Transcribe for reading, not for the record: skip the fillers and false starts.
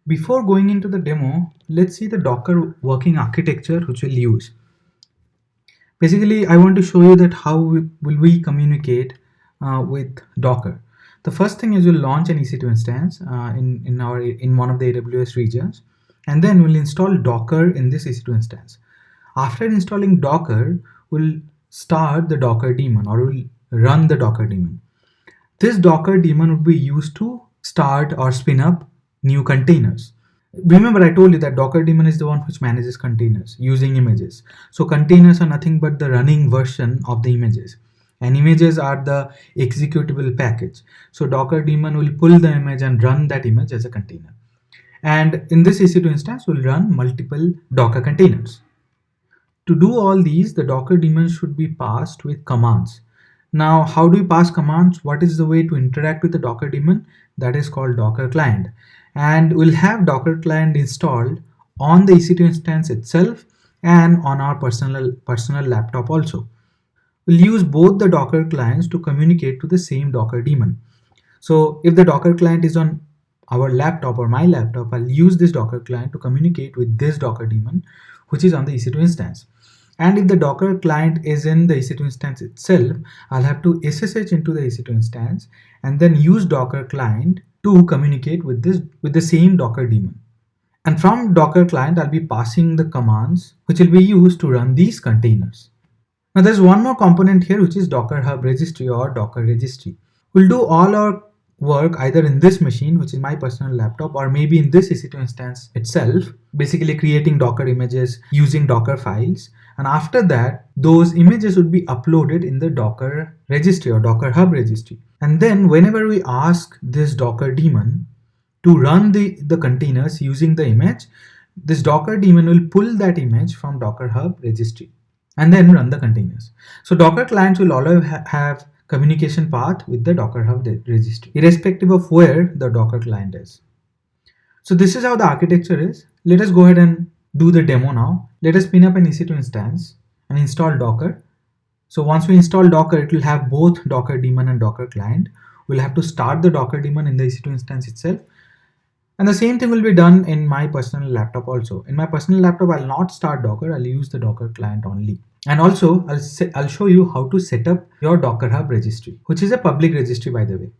Before going into the demo, let's see the Docker working architecture which we'll use. Basically, I want to show you that how will we communicate with Docker. The first thing is we'll launch an EC2 instance in one of the AWS regions, and then we'll install Docker in this EC2 instance. After installing Docker, we'll start the Docker daemon, or we'll run the Docker daemon. This Docker daemon would be used to start or spin up new containers. Remember, I told you that Docker daemon is the one which manages containers using images. So containers are nothing but the running version of the images, and images are the executable package. So Docker daemon will pull the image and run that image as a container. And in this EC2 instance, we'll run multiple Docker containers. To do all these, the Docker daemon should be passed with commands. Now, how do you pass commands? What is the way to interact with the Docker daemon? That is called Docker client. And we'll have Docker client installed on the EC2 instance itself and on our personal laptop also. We'll use both the Docker clients to communicate to the same Docker daemon. So if the Docker client is on our laptop or my laptop, I'll use this Docker client to communicate with this Docker daemon, which is on the EC2 instance. And if the Docker client is in the EC2 instance itself, I'll have to SSH into the EC2 instance and then use Docker client to communicate with the same Docker daemon. And from Docker client, I'll be passing the commands which will be used to run these containers. Now there's one more component here, which is Docker Hub registry or Docker registry. We'll do all our work either in this machine, which is my personal laptop, or maybe in this EC2 instance itself, basically creating Docker images using Docker files. And after that, those images would be uploaded in the Docker registry or Docker Hub registry. And then whenever we ask this Docker daemon to run the containers using the image, this Docker daemon will pull that image from Docker Hub registry and then run the containers. So Docker clients will always have communication path with the Docker Hub registry, irrespective of where the Docker client is. So this is how the architecture is. Let us go ahead and do the demo now. Let us spin up an EC2 instance and install Docker. So once we install Docker, it will have both Docker daemon and Docker client. We'll have to start the Docker daemon in the EC2 instance itself. And the same thing will be done in my personal laptop also. In my personal laptop, I'll not start Docker. I'll use the Docker client only. And also, I'll show you how to set up your Docker Hub registry, which is a public registry, by the way.